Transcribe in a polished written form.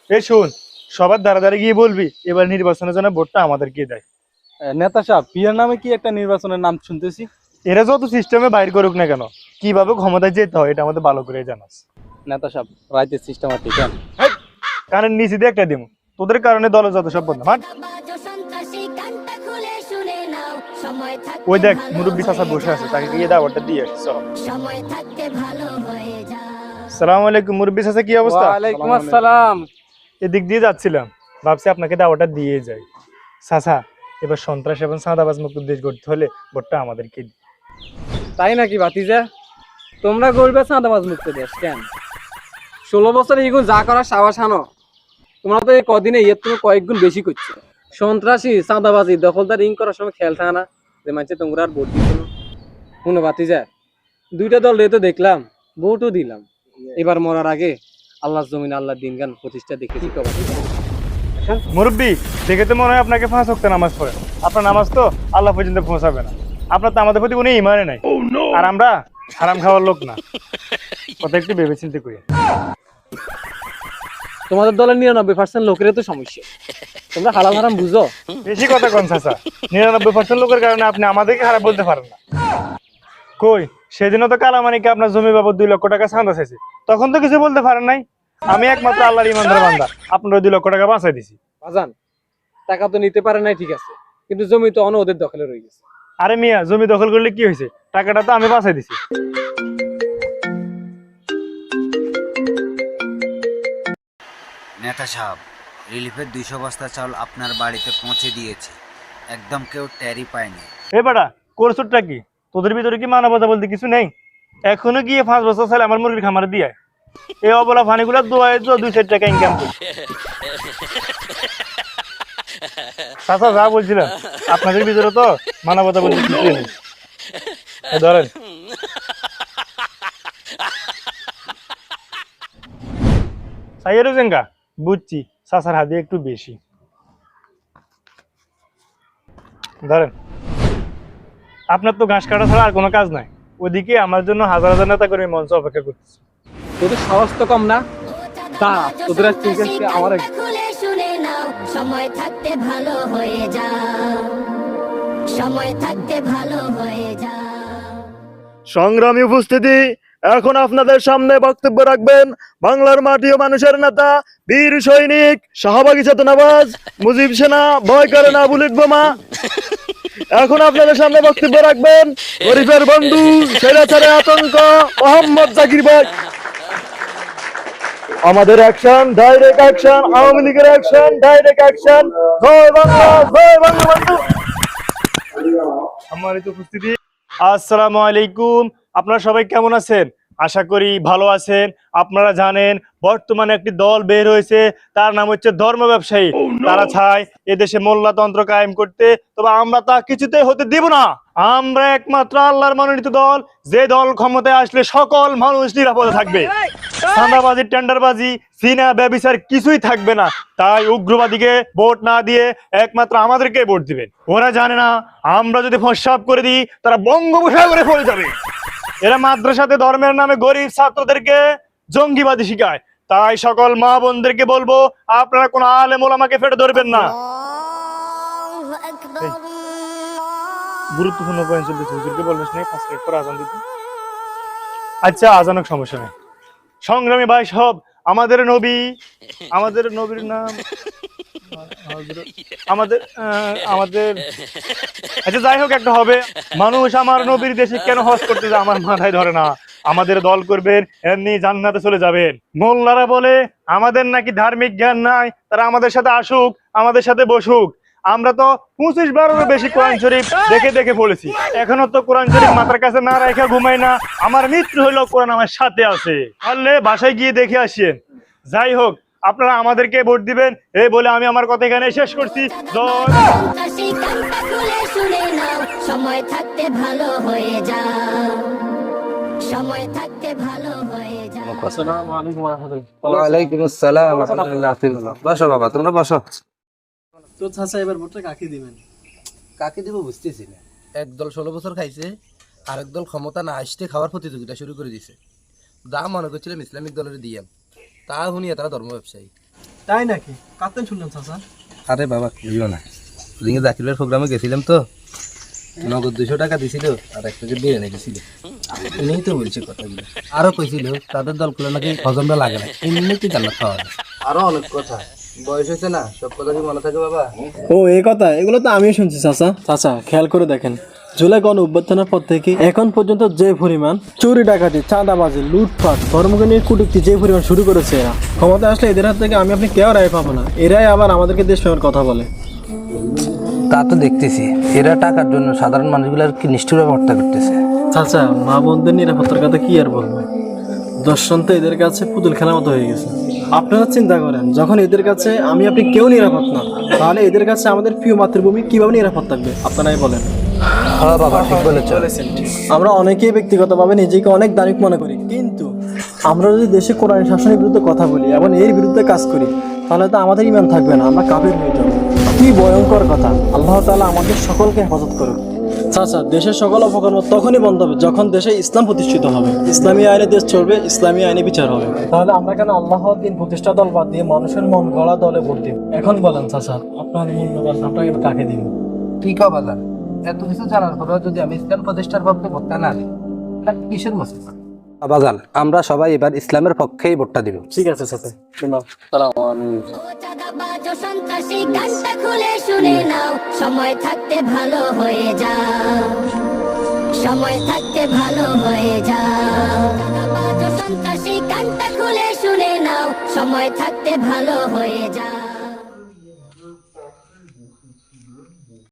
এই শুন, সবার দ্বারা দ্বারা গিয়ে বলবি এবার নির্বাচনের জন্য ভোটটা আমাদেরকে দেয়। নেতা সাহেব, পিয়ার নামে কি একটা নির্বাচনের নাম শুনতেছি? এরা যত সিস্টেমে বাইর করুক না কেন, কিভাবে ক্ষমতায় যেতে হয় এটা আমাদের ভালো করে জানাস। নেতা সাহেব, রাইতের সিস্টেমাটিক। হেই, কানের নিচে দিয়ে একটা দিমু, তোদের কারণে দলে যত সব বন্ধ মান। ওই দেখ মুরব্বী চাচা বসে আছে, তাকে গিয়ে দাওয়াতটা দিয়ে আসি চল। সালাম আলাইকুম মুরব্বী চাচা, কি অবস্থা? ওয়ালাইকুম আসসালাম। এদিক দিয়ে যাচ্ছিলাম, ভাবছি আপনাকে দাওয়াতটা দিয়ে যাই। চাচা, এবার সন্ত্রাস এবং চাঁদাবাজ মুক্ত দেশ গড়তে হলে ভোটটা আমাদেরকে দিন। তাই নাকি ভাতিজা? তোমরা গরিবের চাঁদাবাজ মুক্ত দেশ কেন? 16 বছরে এগুলো যা করার সাবাস আনো। তোমরা তো এই কদিনে এর তুমি কয়েক গুণ বেশি করছো। সন্ত্রাসী, চাঁদাবাজি, দখলদার ইং করার সময় খেয়াল থাকে না যে মানছে তোমরা আর ভোট দিত না। শুনো ভাতিজা, দুইটা দল রে তো দেখলাম, ভোটও দিলাম। এবার মরার আগে আল্লাহর জমিন আল্লাহর দিনগান প্রতিষ্ঠা দেখেছি তো ভাতিজা। মুরব্বী, দেখে তো মনে হয় আপনাকে 5 ওয়াক্ত নামাজ পড়েন। আপনার নামাজ তো আল্লাহ পর্যন্ত পৌঁছাবে না। আপনার তো আমাদের প্রতি কোনো ইমানে নাই। আর আমরা হারাম খাওয়ার লোক না, কথা একটু ভেবে চিন্তে করি। তোমাদের দলের 99% লোকের তো সমস্যা, তোমরা হালাল হারাম বুঝো। বেশি কথা কন চাচা, 99% লোকের কারণে আপনি আমাদেরকে খারাপ বলতে পারেন না। কই সেদিনও তো কালামানিকে আপনার জমি বাবদ 2 লক্ষ টাকা চাঁদা চাইছে, তখন তো কিছু বলতে পারেন নাই। আমি একমাত্র আল্লাহর ইমানদার বান্দা, আপনার 2 লক্ষ টাকা বাঁচাই দিছি। বাজান, টাকা তো নিতে পারে নাই ঠিক আছে, কিন্তু জমি তো অন্য ওদের দখলে রয়ে গেছে। আরে মিয়া, জমি দখল করলে কি হয়েছে? টাকাটা তো আমি বাঁচাই দিছি। নেতা সাহেব, রিলিফের 200 বস্তা চাউল আপনার বাড়িতে পৌঁছে দিয়েছে। একদম কেউ ট্যারি পায়নি। এ বেটা, কোরসুটটা কি? তোদের ভিতরে কি মানবতা বলতে কিছু নেই? এখনো গিয়ে 5 বছর চাইলে আমার মুরগির খামারে দিয়ে এই অবলা ফানিগুলা দোয়ায় 2-4 টাকা ইনকাম করি। চাচা যা বলছিলাম, আপনাদের ভিতরে তো মানবতা বলতে কিছু নেই। ধরেন সাইয়েরও জেঙ্গা, বুঝছি চাচার হাতে একটু বেশি। ধরেন, আপনার তো ঘাস কাটা ছাড়া আর কোনো কাজ নাই। ওদিকে আমার জন্য হাজার হাজার নেতা করে মঞ্চ অপেক্ষা করতেছে। তোদের সাহস তো কম না? দাঁড়া, তোদের আর ঠিক আছে, আমার সময় থাকতে ভালো হয়ে যাও, সময় থাকতে ভালো হয়ে যাও। সংগ্রামী উপস্থিতি, এখন আপনাদের সামনে বক্তব্য রাখবেন বাংলার মাটি ও মানুষের নেতা, বীর সৈনিক, শাহবাগী চেতনাবাজ, মুজিব সেনা, ভয় করে না বুলেট বোমা। এখন আপনাদের সামনে বক্তব্য রাখবেন গরিবের বন্ধু, স্বৈরাচারে আতঙ্ক, মোহাম্মদ জাকির ভাই। আমাদের অ্যাকশন, ডাইরেক্ট অ্যাকশন, আওয়ামী লীগের অ্যাকশন, ডাইরেক্ট অ্যাকশন। জয় বাংলা, জয় বঙ্গবন্ধু। সম্মানিত উপস্থিতি, আসসালামু আলাইকুম। আপনারা সবাই কেমন আছেন? আশা করি ভালো আছেন। আপনারা জানেন বর্তমানে একটি দল বের হয়েছে, তার নাম হচ্ছে ধর্ম ব্যবসায়ী। তারা চায় এদেশে মোল্লাতন্ত্র কায়েম করতে, তবে আমরা তা কিছুতেই হতে দিব না। আমরা একমাত্র আল্লাহর মনোনীত দল, যে দল ক্ষমতায় আসলে সকল মানুষ নিরাপদে থাকবে। চাঁদাবাজি, টেন্ডারবাজি, সিনা ব্যভিচার কিছুই থাকবে না। তাই উগ্রবাদীকে ভোট না দিয়ে একমাত্র আমাদেরকে ভোট দিবেন। ওরা জানে না আমরা যদি প্রস্রাব করে দিই তারা বঙ্গোপসাগরে পড়ে যাবে। এরা মাদ্রাসাতে ধর্মের নামে গরিব ছাত্রদেরকে জঙ্গিবাদী শিখায়। তাই সকল মা বোনদেরকে বলবো, আপনারা কোন আলেম ওলামাকে ফেটে ধরবেন না। গুরুত্বপূর্ণ পয়েন্ট চলতেছে, হুজুরকে বলবেন না 5 মিনিট পর আজান দিতে। আচ্ছা, আজানের সমস্যা নেই। সংগ্রামী ভাই সব, আমাদের নবীর নাম আমাদের আমাদের আচ্ছা যাই হোক, একটা হবে। মানুষ আমার নবীর দেশে কেন হজ করতে যায় আমার মাথায় ধরে না। আমাদের দল করবেন, এমনি জান্নাতে চলে যাবেন। মোল্লারা বলে আমাদের নাকি ধার্মিক জ্ঞান নাই, তারা আমাদের সাথে আসুক, আমাদের সাথে বসুক। আমরা তো 25-12 বেশি কোরআন শরীফ দেখে দেখে পড়েছি, এখনো তো কোরআন শরীফ মাথার কাছে না রেখে ঘুমাই না। আমার মৃত্যু হইলো কোরআন আমার সাথে আছে, পারলে বাসায় গিয়ে দেখে আসেন। যাই হোক, আপনারা আমাদেরকে ভোট দিবেন, এই বলে আমি আমার কথা এখানে শেষ করছি। সময় থাকতে ভালো হয়ে যাও, সময় থাকতে ভালো হয়ে যাও। ওয়ালাইকুম আসসালাম ওয়া রাহমাতুল্লাহ। বসো বাবা, তোমরা বসো। তো চাচা, এবার ভোটটা কাকে দিবেন? কাকে দিব বুঝতেছি না। একদল 16 বছর খাইছে, আরেক দল ক্ষমতা না আসতে খাওয়ার প্রতিযোগিতা শুরু করে দিছে। যা মনে করছিলাম ইসলামিক দলের দিয়ে, তা শুনিয়ে তারা ধর্ম ব্যবসায়ী। তাই নাকি? কাতেন শুনলাম চাচা। আরে বাবা বুঝলো না, ওদিকে জাকিরের প্রোগ্রামে গেছিলাম তো, নগদ 200 টাকা দিছিল আর 1 প্যাকেট বিরিয়ানি দিছিল। উনিই তো বলছে কথাগুলো। আরো কইছিল তাদের দলগুলো নাকি হজমটা লাগে না, এমনিতেই জান্নাত খাওয়া যায়। আরো অনেক কথা, বয়স হয়েছে না, সব কথা কি মনে থাকে বাবা? ও এই কথা, এগুলো তো আমিও শুনছি চাচা। চাচা খেয়াল করে দেখেন, জুলাই গণ অভ্যুত্থানের পর থেকে এখন পর্যন্ত যে পরিমাণ চুরি ডাকাতি, চাঁদাবাজি, লুটপাট, ধর্মকে নিয়ে কটূক্তি যে পরিমাণ শুরু করেছে এরা, ক্ষমতা আসলে এদের হাত থেকে আমি আপনি কেউ রায় পাবো না। এরাই আবার আমাদেরকে দেশপ্রেমের কথা বলে। তা তো দেখতেছি, এরা টাকার জন্য সাধারণ মানুষগুলোর কি নিষ্ঠুরভাবে হত্যা করতেছে। চাচা মা বোনদের নিরাপত্তার কথা কি আর বলবো, দর্শন তো এদের কাছে পুতুল খেলার মতো হয়ে গেছে। আপনারা চিন্তা করেন, যখন এদের কাছে আমি আপনি কেউ নিরাপদ না, তাহলে এদের কাছে আমাদের প্রিয় মাতৃভূমি কিভাবে নিরাপদ থাকবে আপনারাই বলেন। হ্যাঁ বাবা, ঠিক বলেছো। আমরা অনেকেই ব্যক্তিগতভাবে নিজেকে অনেক দায়িক মনে করি, কিন্তু আমরা যদি দেশে কোরআন শাসনের বিরুদ্ধে কথা বলি এবং এর বিরুদ্ধে কাজ করি, তাহলে তো আমাদের ইমান থাকবে না, আমরা কাফির হয়ে যাবো। কি ভয়ঙ্কর কথা! আল্লাহ তাআলা আমাদের সকলকে হেফাজত করুক। চাচা, দেশের সকল অপকর্ম তখনই বন্ধ হবে যখন দেশে ইসলাম প্রতিষ্ঠিত হবে, ইসলামী আইনে দেশ চলবে, ইসলামী আইনে বিচার হবে। তাহলে আমরা কেন আল্লাহ দিন প্রতিষ্ঠা দল বাদ দিয়ে মানুষের মন গড়া দলে ভোট দিব? এখন বলেন চাচা, আপনার মূল্যবান আপনাকে কাকে দিব? ঠিক হবে বাজার, এত কিছু জানার পরেও যদি আমি ইসলাম প্রতিষ্ঠার পক্ষে ভোটটা না দিই, তাহলে কিসের মুসলমান? বাজান, আমরা সবাই এবার ইসলামের পক্ষেই ভোটটা দিব। ঠিক আছে চাচা, শুনলাম। সালাম আলাইকুম। ও চাঁদাবাজ ও সন্ত্রাসী, গানটা খুলে শুনে নাও, সময় থাকতে ভালো হয়ে যাও, সময় থাকতে ভালো হয়ে যাও। চাঁদাবাজ ও সন্ত্রাসী, গানটা খুলে শুনে নাও, সময় থাকতে ভালো হয়ে যাও।